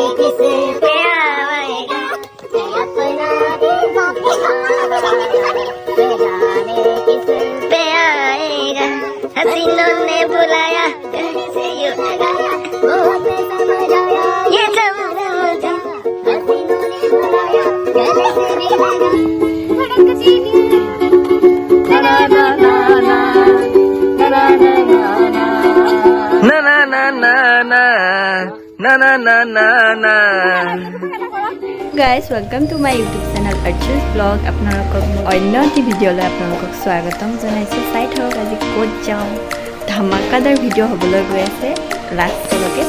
किस पे आएगा अपना दिल जाने किस पे आएगा हसीनों ने बुलाया से यूं लगाया वो हमें समझ आया ये समझा हसीनों ने बुलाया गले से मिलाया धड़क सी ना ना ना ना ना ना ना ना guys welcome to my YouTube channel Archu's vlog আপোনালোকক অন্য এটি ভিডিঅ'লৈ আপোনালোকক স্বাগতম জনাইছোঁ চাই থাকক আজি ক'ত যাওঁ ধামাকাদাৰ ভিডিঅ' হ'বলৈ গৈ আছে লাষ্টলৈকে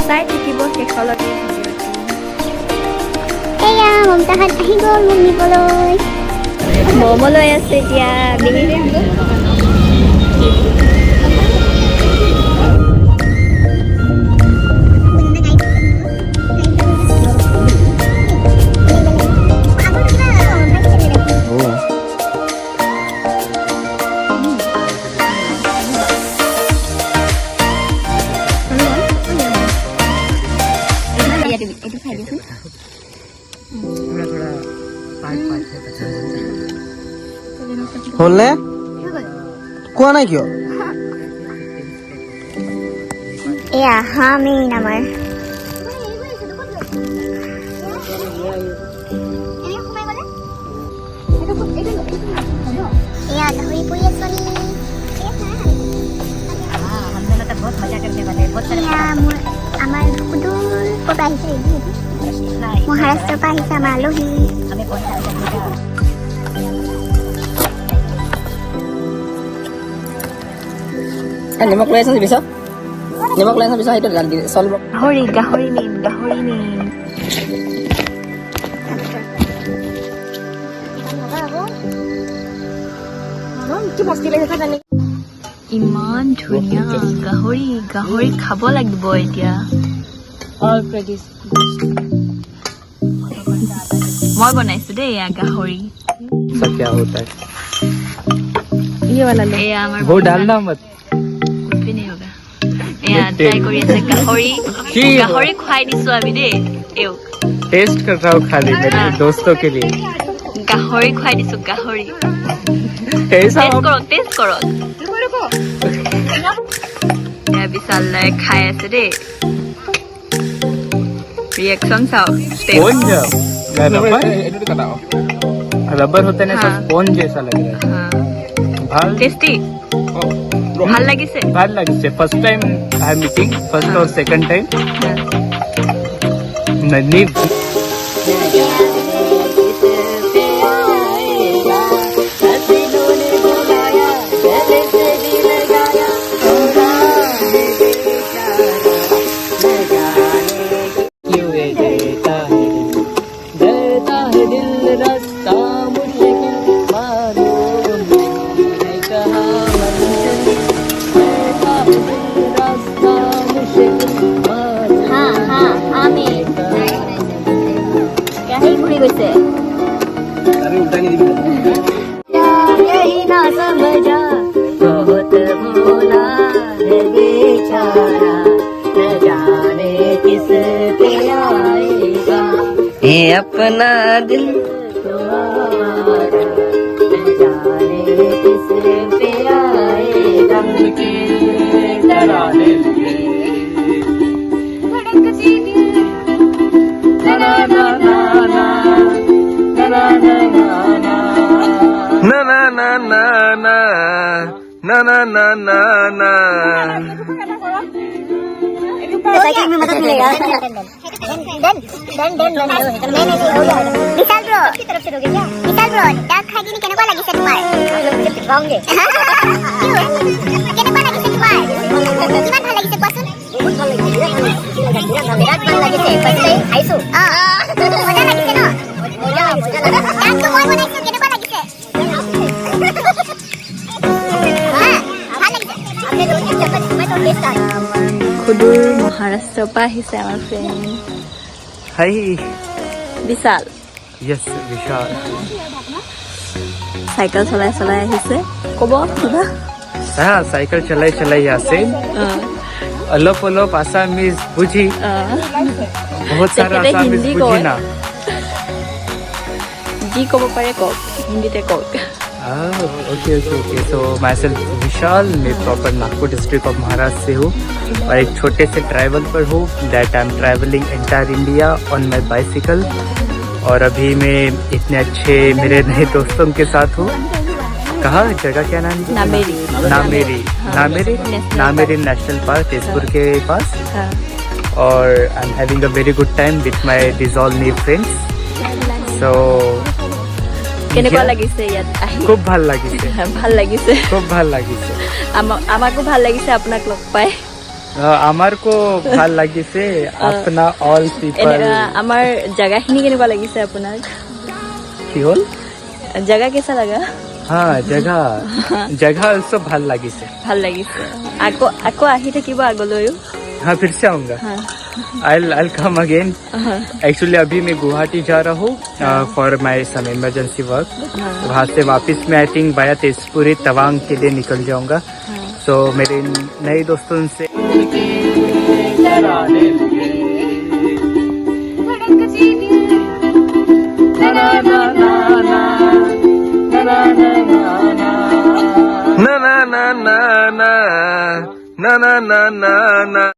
চাই থাকিব শেষলৈকে ভিডিঅ'টো এয়া মমতাহাত আহি গ'ল মোক নিবলৈ ম'ম' লৈ আছে এতিয়া হ'লনে কোৱা নাই কিয় এয়া হামেইন আমাৰ এয়া গাহৰি পৰি আছনি আমাৰ সুদূৰ ক'ৰ পৰা আহিছে মহাৰাষ্ট্ৰৰ পৰা আহিছে আমাৰ আলহী নিমখ লৈ আছা পিছত নিমখ লৈ আছা পিছত সেইটো চল গাহৰি মেইন ইমান ধুনীয়া গাহৰি খাব লাগিব এতিয়া মই বনাইছো দেই এয়া গাহৰি क्या होता है ये वाला ले एया আমাৰ वो डालना मत कुछ नहीं होगा एया ट्राई কৰি আছে গাহৰি খুৱাই দিছো আমি দেই এও टेस्ट कर रहा हूँ खाली मेरे दोस्तों के लिए গাহৰি খুৱাই দিছো গাহৰি ऐसा টেষ্ট কৰক এয়া বিশাললৈ খাই আছে দেই रिएक्शन चाओ स्पॉन्ज रबर होता है ना सब स्पॉन्ज जैसा लग रहा है ভাল টেস্টি ভাল লাগিছে first time I am eating first और सेकंड टाइम नन्ही अपना दिल जाने किस पे आएगा ना ना ना ना ना ना ना ना ना ना साइकिल में मदद मिलेगा डन विशाल ब्रो की तरफ से दोगे क्या विशाल ब्रो डाक खाएगी नहीं केनेকুৱা লাগিছে তোমাৰ পিটवाओगे केनेকুৱা লাগিছে তোমাৰ কিমান ভাল লাগিছে কোৱাচোন বহুত ভাল লাগিছে বিৰাট ভাল লাগিছে ফাৰ্ষ্ট টাইম আইছো মজা লাগিছে ন মজা ডাক তো মই বনাইছো কেনেকুৱা লাগিছে ভাল লাগিছে আপনি তো मैं तो टेस्ट आया খুদুৰ মহাৰাষ্ট্ৰৰ পৰা আহিছে আমাৰ ফ্ৰেণ্ড हाय বিশাল यस विशाल চাইকেল চলাই আহিছে ক'ব কিবা हाँ साइकिल चलाई यहाँ से অলপ অলপ আসামিজ বুঝি, বহুত সারা তেখেতে আসামিজ হিন্দী বুঝি কয়। না। যি ক'ব পাৰে কওক, হিন্দীতে কওক। Okay okay okay. So myself Vishal, मैं proper Nagpur district of Maharashtra से हूँ और एक छोटे से ट्रैवल पर हूँ। That I am travelling entire India on my bicycle. और अभी मैं इतने अच्छे मेरे नए दोस्तों के साथ हूँ। कहाँ जगह क्या नाम है? नामेरी। नामेरी नामेरी नामेरी नेशनल पार्क, तेजपुर के पास। हाँ। और I am having a very good time with my this all new friends. So কেনেকুৱা লাগিছে ইয়াত আহি? খুব ভাল লাগিছে, ভাল লাগিছে। খুব ভাল লাগিছে। আমাকো ভাল লাগিছে আপোনাক লগ পাই। আমাৰকো ভাল লাগিছে। আপনা অল পিপল। আমাৰ জাগাখিনি কেনেকুৱা লাগিছে আপোনাক? কি হ'ল? জাগা কেঁচা লাগা? হা জাগা জাগা অলসো ভাল লাগিছে। ভাল লাগিছে। আকৌ আহি থাকিব আগলৈও? हाँ फिर से आऊंगा। हाँ। I'll come again. एक्चुअली अभी मैं गुवाहाटी जा रहा हूँ for my some emergency work. वहाँ से वापस मैं आई थिंक बाया तेजपुरी तवांग के लिए निकल जाऊंगा। सो मेरे नए दोस्तों से Na na na na na na na na na na.